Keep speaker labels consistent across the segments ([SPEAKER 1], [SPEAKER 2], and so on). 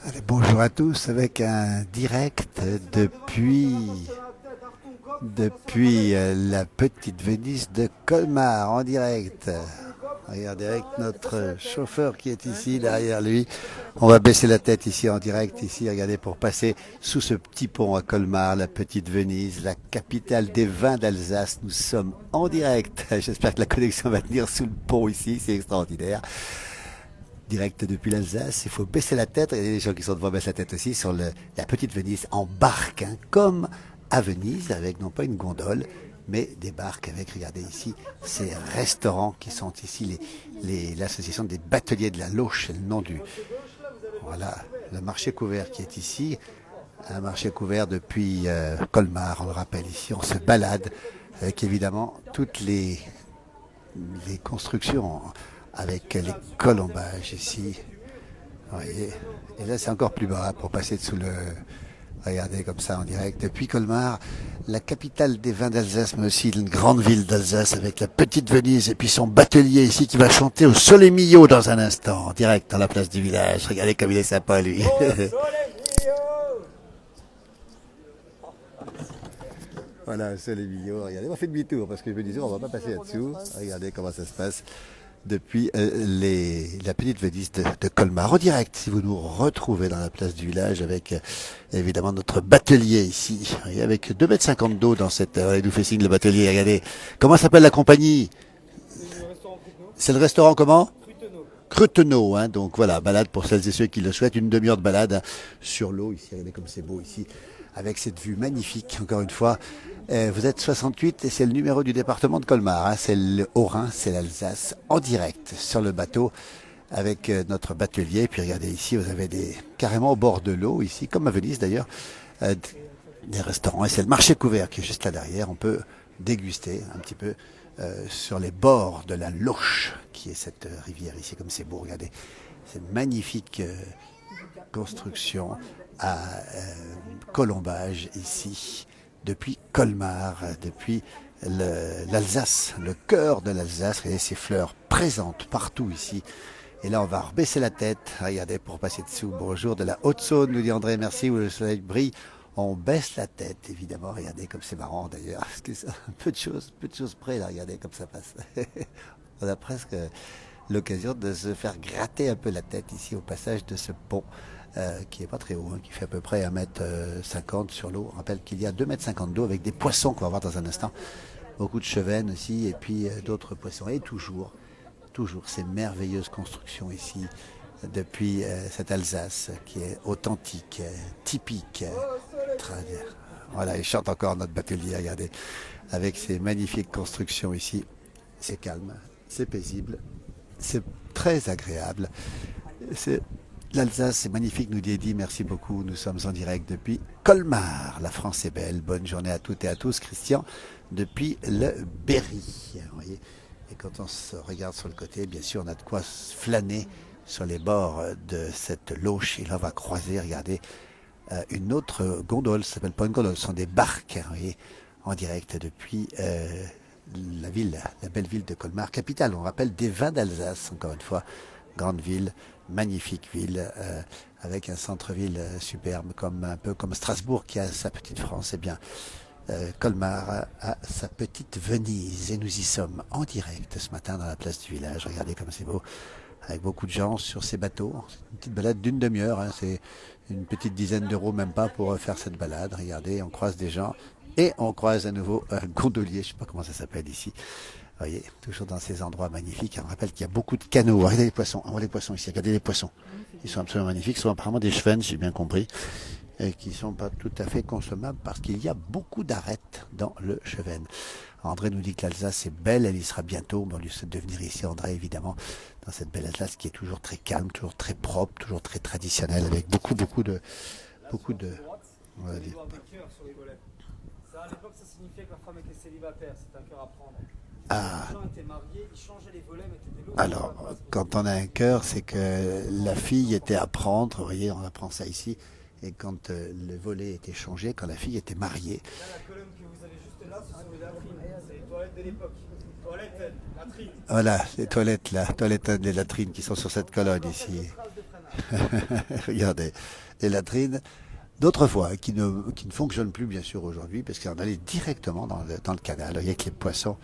[SPEAKER 1] Allez, bonjour à tous avec un direct depuis la petite Venise de Colmar en direct. Regardez avec notre chauffeur qui est ici derrière lui. On va baisser la tête ici en direct ici, regardez, pour passer sous ce petit pont à Colmar, la petite Venise, la capitale des vins d'Alsace. Nous sommes en direct. J'espère que la connexion va tenir sous le pont ici, c'est extraordinaire. Direct depuis l'Alsace, il faut baisser la tête, et les gens qui sont devant baissent la tête aussi, sur la petite Venise en barque, hein, comme à Venise, avec non pas une gondole, mais des barques avec, regardez ici, ces restaurants qui sont ici, l'association des bateliers de la Lauche, c'est le nom du... Voilà, le marché couvert qui est ici, un marché couvert depuis Colmar, on le rappelle ici, on se balade avec évidemment toutes les constructions avec les colombages ici. Vous voyez. Et là, c'est encore plus bas pour passer sous le... Regardez comme ça en direct. Depuis Colmar, la capitale des vins d'Alsace, mais aussi une grande ville d'Alsace avec la petite Venise et puis son batelier ici qui va chanter au Sole Mio dans un instant, en direct dans la place du village. Regardez comme il est sympa lui. Voilà, Sole Mio. Regardez, on fait demi-tour parce que je me disais on va pas passer là-dessous. Regardez comment ça se passe depuis la petite Venise de Colmar. En direct, si vous nous retrouvez dans la place du village avec évidemment notre batelier ici, et avec 2,50 m d'eau dans cette... il nous fait signe le batelier, regardez. Comment s'appelle la compagnie? C'est le restaurant comment? Crutenot, hein, donc voilà, balade pour celles et ceux qui le souhaitent, une demi-heure de balade sur l'eau ici, regardez comme c'est beau ici, avec cette vue magnifique, encore une fois. Vous êtes 68 et c'est le numéro du département de Colmar, hein, c'est le Haut-Rhin, c'est l'Alsace, en direct sur le bateau avec notre batelier. Puis regardez ici, vous avez carrément au bord de l'eau, ici, comme à Venise d'ailleurs, euh, des restaurants. Et c'est le marché couvert qui est juste là derrière, on peut déguster un petit peu sur les bords de la Lauche, qui est cette rivière ici, comme c'est beau, regardez. C'est magnifique construction à colombage ici, depuis Colmar, depuis l'Alsace, le cœur de l'Alsace. Regardez ces fleurs présentes partout ici. Et là, on va rebaisser la tête. Regardez, pour passer dessous. Bonjour de la Haute-Saône, nous dit André, merci, où le soleil brille. On baisse la tête, évidemment. Regardez comme c'est marrant, d'ailleurs. Parce que c'est peu de choses près, là. Regardez comme ça passe. On a presque l'occasion de se faire gratter un peu la tête ici au passage de ce pont. Qui est pas très haut, hein, qui fait à peu près 1,50 m sur l'eau. On rappelle qu'il y a 2,50 m d'eau avec des poissons qu'on va voir dans un instant. Beaucoup de chevennes aussi, et puis d'autres poissons. Et toujours ces merveilleuses constructions ici, depuis cette Alsace qui est authentique, typique. Voilà, il chante encore notre batelier, regardez, avec ces magnifiques constructions ici. C'est calme, c'est paisible, c'est très agréable. C'est L'Alsace, c'est magnifique, nous dit Eddy, merci beaucoup. Nous sommes en direct depuis Colmar. La France est belle. Bonne journée à toutes et à tous. Christian, depuis le Berry. Vous voyez. Et quand on se regarde sur le côté, bien sûr, on a de quoi flâner sur les bords de cette Lauche. Et là, on va croiser, regardez, une autre gondole. Ça s'appelle pas une gondole, ce sont des barques, vous voyez, en direct depuis la belle ville de Colmar, capitale, on rappelle, des vins d'Alsace, encore une fois. Grande ville, magnifique ville, avec un centre-ville superbe, un peu comme Strasbourg qui a sa petite France. Eh bien, Colmar a sa petite Venise. Et nous y sommes en direct ce matin dans la place du village. Regardez comme c'est beau, avec beaucoup de gens sur ces bateaux. C'est une petite balade d'une demi-heure, hein. C'est une petite dizaine d'euros, même pas, pour faire cette balade. Regardez, on croise des gens et on croise à nouveau un gondolier, je ne sais pas comment ça s'appelle ici. Vous voyez, toujours dans ces endroits magnifiques. On rappelle qu'il y a beaucoup de canaux. Regardez les poissons. On voit les poissons ici. Regardez les poissons. Ils sont absolument magnifiques. Ce sont apparemment des chevennes, j'ai bien compris, et qui ne sont pas tout à fait consommables parce qu'il y a beaucoup d'arêtes dans le chevenne. André nous dit que l'Alsace est belle. Elle y sera bientôt. On lui souhaite de venir ici, André, évidemment, dans cette belle Alsace qui est toujours très calme, toujours très propre, toujours très traditionnelle, avec beaucoup de... On va dire.
[SPEAKER 2] Ça, à l'époque, ça signifiait que la femme était célibataire. C'était un cœur à prendre.
[SPEAKER 1] Ah.
[SPEAKER 2] Les gens étaient mariés, ils changeaient les volets, mettaient des lots.
[SPEAKER 1] Alors, quand on a un cœur, c'est que la fille était à prendre, vous voyez, on apprend ça ici, et quand le volet était changé, quand la fille était mariée.
[SPEAKER 2] Là, la colonne que vous avez juste là, ce sont les latrines. C'est les toilettes de l'époque. Toilettes, latrines.
[SPEAKER 1] Voilà, les toilettes là, toilettes, les latrines qui sont sur cette colonne ici. Regardez, les latrines d'autrefois qui ne fonctionnent plus bien sûr aujourd'hui parce qu'on allait directement dans le canal avec les poissons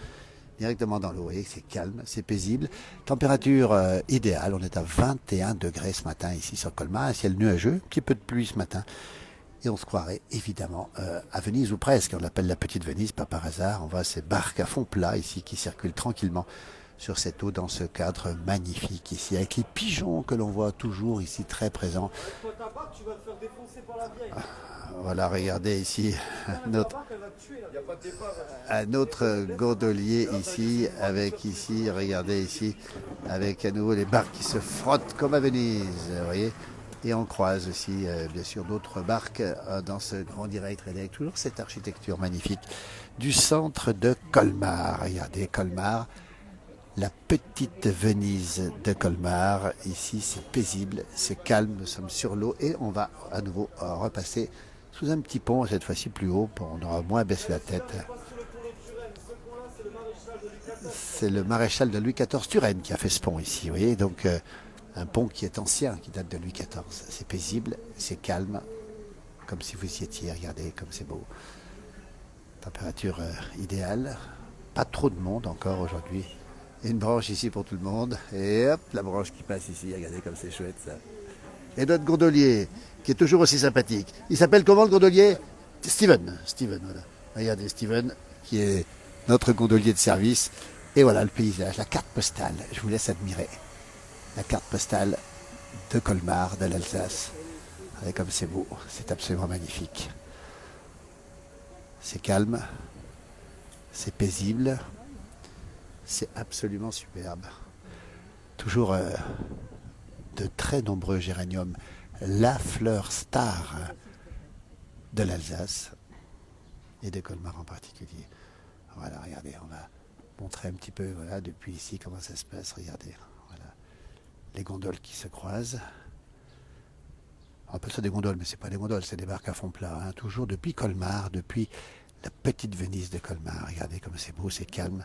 [SPEAKER 1] directement dans l'eau. Vous voyez que c'est calme, c'est paisible. Température idéale, on est à 21 degrés ce matin ici sur Colmar, un ciel nuageux, un petit peu de pluie ce matin. Et on se croirait évidemment à Venise ou presque. On l'appelle la petite Venise, pas par hasard. On voit ces barques à fond plat ici qui circulent tranquillement sur cette eau dans ce cadre magnifique ici, avec les pigeons que l'on voit toujours ici très présents. Voilà, regardez ici un autre gondolier ici, avec ici, regardez ici, avec à nouveau les barques qui se frottent comme à Venise, vous voyez. Et on croise aussi, bien sûr, d'autres barques dans ce grand direct, avec toujours cette architecture magnifique du centre de Colmar. Regardez, Colmar, la petite Venise de Colmar. Ici, c'est paisible, c'est calme, nous sommes sur l'eau et on va à nouveau repasser sous un petit pont, cette fois-ci plus haut, on aura moins baissé la tête. C'est le maréchal de Louis XIV Turenne qui a fait ce pont ici, vous voyez, donc un pont qui est ancien, qui date de Louis XIV. C'est paisible, c'est calme, comme si vous y étiez, regardez comme c'est beau. Température idéale, pas trop de monde encore aujourd'hui. Une branche ici pour tout le monde, et hop, la branche qui passe ici, regardez comme c'est chouette ça. Et notre gondolier, qui est toujours aussi sympathique. Il s'appelle comment le gondolier? Steven, voilà. Regardez Steven, qui est notre gondolier de service. Et voilà le paysage, la carte postale. Je vous laisse admirer la carte postale de Colmar, de l'Alsace. Regardez comme c'est beau, c'est absolument magnifique. C'est calme, c'est paisible, c'est absolument superbe. Toujours de très nombreux géraniums, la fleur star de l'Alsace et de Colmar en particulier. Voilà, regardez, on va montrer un petit peu, voilà, depuis ici comment ça se passe. Regardez, voilà, les gondoles qui se croisent. On appelle ça des gondoles, mais c'est pas des gondoles, c'est des barques à fond plat. Hein. Toujours depuis Colmar, depuis la petite Venise de Colmar. Regardez comme c'est beau, c'est calme,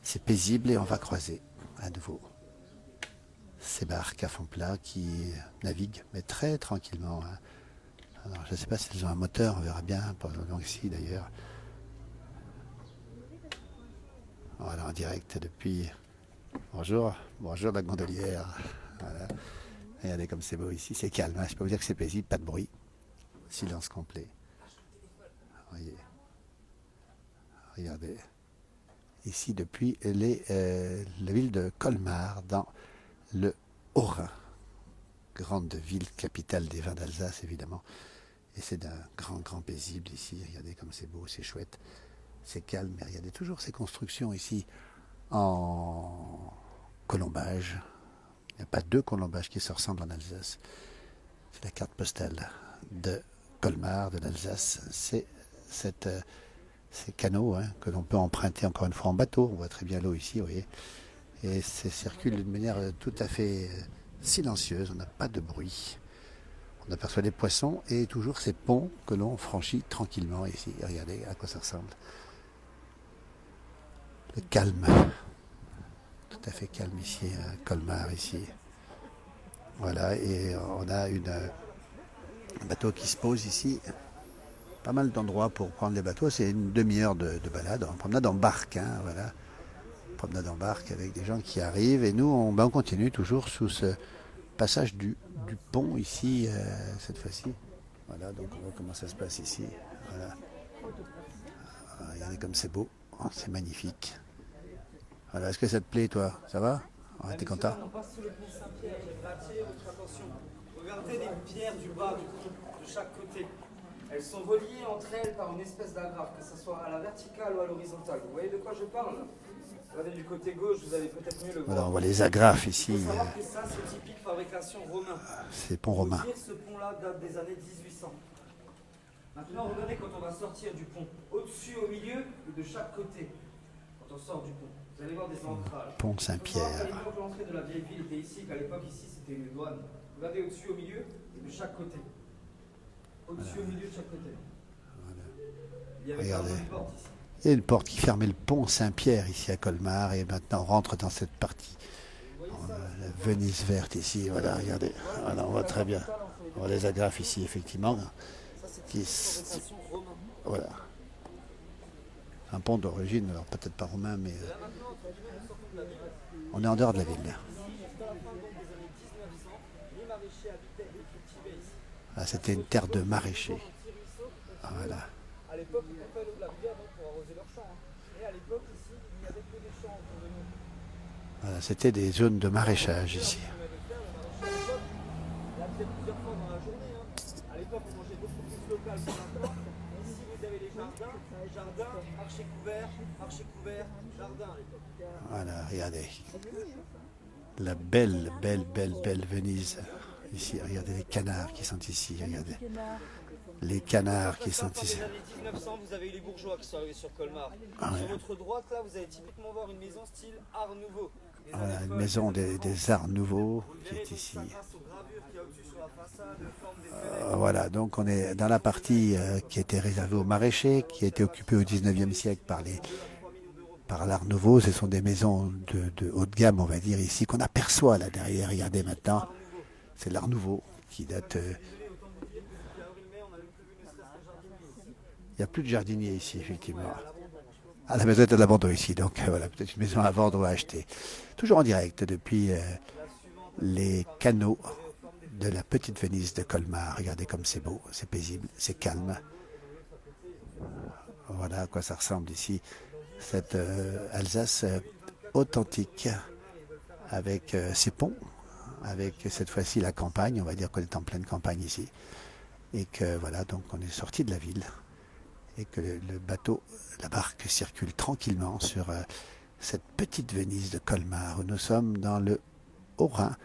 [SPEAKER 1] c'est paisible et on va croiser à nouveau ces barques à fond plat qui naviguent, mais très tranquillement. Hein. Alors, je ne sais pas s'ils ont un moteur, on verra bien, pendant ici d'ailleurs. Voilà, en direct depuis... Bonjour la gondolière. Voilà. Regardez comme c'est beau ici, c'est calme, hein. Je peux vous dire que c'est paisible, pas de bruit. Silence complet. Voyez. Regardez. Ici depuis la ville de Colmar, dans le Haut-Rhin. Grande ville, capitale des vins d'Alsace évidemment. Et c'est d'un grand paisible ici. Regardez comme c'est beau, c'est chouette. C'est calme, mais regardez toujours ces constructions ici en colombage. Il n'y a pas deux colombages qui se ressemblent en Alsace. C'est la carte postale de Colmar, de l'Alsace. C'est ces canaux hein, que l'on peut emprunter encore une fois en bateau. On voit très bien l'eau ici, vous voyez. Et ça circule d'une manière tout à fait silencieuse. On n'a pas de bruit. On aperçoit des poissons et toujours ces ponts que l'on franchit tranquillement ici. Regardez à quoi ça ressemble. Le calme. Tout à fait calme ici, à Colmar ici. Voilà, et on a un bateau qui se pose ici. Pas mal d'endroits pour prendre les bateaux. C'est une demi-heure de balade, en promenade en barque. Hein, voilà. Promenade en barque avec des gens qui arrivent. Et nous, on continue toujours sous ce passage du pont ici, cette fois-ci. Voilà, donc on voit comment ça se passe ici. Voilà. Regardez comme c'est beau. Oh, c'est magnifique. Voilà, est-ce que ça te plaît, toi? Ça va? Ouais, t'es content?
[SPEAKER 2] On passe sous le pont Saint-Pierre. J'aimerais attirer votre attention. Regardez les pierres du bas du pont, de chaque côté. Elles sont reliées entre elles par une espèce d'agrafe, que ce soit à la verticale ou à l'horizontale. Vous voyez de quoi je parle? Regardez du côté gauche, vous allez peut-être mieux le voir.
[SPEAKER 1] Voilà, on voit les agrafes ici.
[SPEAKER 2] Il faut savoir que ça, c'est typique fabrication romain.
[SPEAKER 1] C'est pont romain.
[SPEAKER 2] Ce pont-là date des années 1800. Maintenant, regardez quand on va sortir du pont. Au-dessus, au milieu et de chaque côté. Quand on sort du pont. Vous allez voir des ancrages.
[SPEAKER 1] Pont Saint-Pierre.
[SPEAKER 2] À l'époque, l'entrée de la vieille ville était ici, qu'à l'époque, ici, c'était une douane. Regardez au-dessus, au milieu et de chaque côté. Au-dessus, au milieu de chaque côté. Voilà. Il y avait
[SPEAKER 1] Regardez.
[SPEAKER 2] une porte ici.
[SPEAKER 1] Il y a une porte qui fermait le pont Saint-Pierre ici à Colmar et maintenant on rentre dans cette partie. Venise verte ici, voilà, regardez. Voilà, on voit très bien. On voit les agrafes ici, effectivement. Voilà. Un pont d'origine, alors peut-être pas romain, mais on est en dehors de la ville. Ah, c'était une terre de maraîchers. Voilà.
[SPEAKER 2] À l'époque, ils coupaient l'eau de la rivière pour arroser leurs champs. Et à l'époque, ici, il n'y avait que des champs autour de nous.
[SPEAKER 1] Voilà, c'était des zones de maraîchage ici.
[SPEAKER 2] Il a fait plusieurs fois dans la journée. À l'époque, on mangeait beaucoup plus local que maintenant. Ici, vous avez les jardins, marché couvert, jardin à l'époque.
[SPEAKER 1] Voilà, regardez. La belle, belle, belle, belle Venise. Ici, regardez les canards qui sont ici, regardez. Les canards qui sont ici.
[SPEAKER 2] Dans les années 1900, vous avez eu les bourgeois qui sont arrivés sur Colmar.
[SPEAKER 1] Ah ouais.
[SPEAKER 2] Sur votre droite, là, vous allez typiquement voir une maison style Art Nouveau.
[SPEAKER 1] Voilà, une maison des arts nouveaux qui est ici. Voilà, donc on est dans la partie qui était réservée aux maraîchers, qui a été occupée au 19e siècle par l'art nouveau. Ce sont des maisons de haut de gamme, on va dire, ici, qu'on aperçoit là derrière. Regardez maintenant, c'est l'art nouveau qui date... Il n'y a plus de jardinier ici, effectivement. Ah, la maison est à l'abandon ici, donc voilà, peut-être une maison à vendre ou à acheter. Toujours en direct depuis les canaux de la petite Venise de Colmar. Regardez comme c'est beau, c'est paisible, c'est calme. Voilà à quoi ça ressemble ici, cette Alsace authentique, avec ses ponts, avec cette fois-ci la campagne. On va dire qu'on est en pleine campagne ici. Et que voilà, donc on est sorti de la ville. Et que le bateau, la barque circule tranquillement sur cette petite Venise de Colmar, où nous sommes dans le Haut-Rhin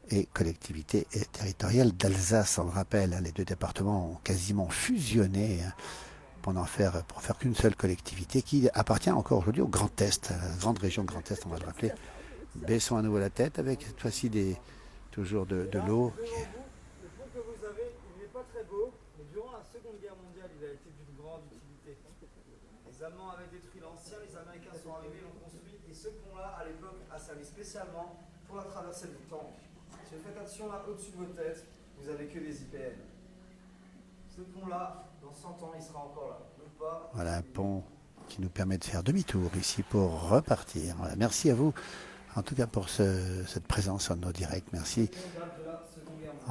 [SPEAKER 1] et collectivité territoriale d'Alsace. On le rappelle, les deux départements ont quasiment fusionné pour faire qu'une seule collectivité qui appartient encore aujourd'hui au Grand Est, à la grande région Grand Est, on va le rappeler. Baissons à nouveau la tête avec cette fois-ci toujours de l'eau.
[SPEAKER 2] Le pont que vous avez, il n'est pas très beau, mais durant la Seconde Guerre mondiale, il a été d'une grande utilité. Les Allemands avaient détruit l'ancien, les Américains sont arrivés, l'ont construit, et ce pont-là, à l'époque, a servi spécialement pour la traversée du temps. Si vous faites attention là, au-dessus de vos têtes, vous n'avez que des IPN. Ce pont-là, dans 100 ans, il sera encore là.
[SPEAKER 1] Voilà un pont qui nous permet de faire demi-tour ici pour repartir. Voilà, merci à vous, en tout cas pour cette présence sur nos directs. Merci.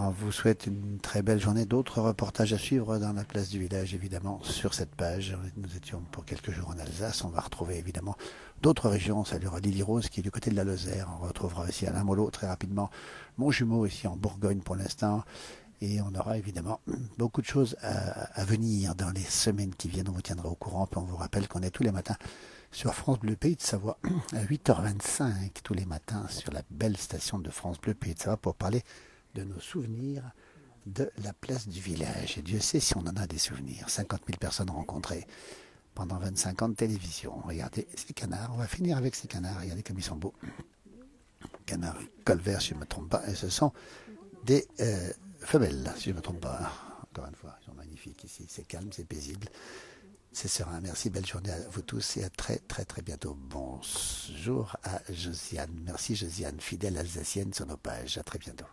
[SPEAKER 1] On vous souhaite une très belle journée. D'autres reportages à suivre dans la place du village, évidemment, sur cette page. Nous étions pour quelques jours en Alsace. On va retrouver, évidemment, d'autres régions. Ça, il y aura Lily-Rose qui est du côté de la Lozère. On retrouvera aussi Alain Molot très rapidement. Mon jumeau ici en Bourgogne pour l'instant. Et on aura évidemment beaucoup de choses à venir dans les semaines qui viennent. On vous tiendra au courant. Puis on vous rappelle qu'on est tous les matins sur France Bleu Pays de Savoie à 8h25 tous les matins sur la belle station de France Bleu Pays de Savoie pour parler de nos souvenirs de la place du village. Et Dieu sait si on en a des souvenirs. 50 000 personnes rencontrées pendant 25 ans de télévision. Regardez ces canards. On va finir avec ces canards. Regardez comme ils sont beaux. Canards colverts, si je ne me trompe pas. Et ce sont des femelles, si je ne me trompe pas. Encore une fois, ils sont magnifiques ici. C'est calme, c'est paisible. C'est serein. Merci, belle journée à vous tous et à très très très bientôt. Bonjour à Josiane. Merci Josiane, fidèle alsacienne sur nos pages. À très bientôt.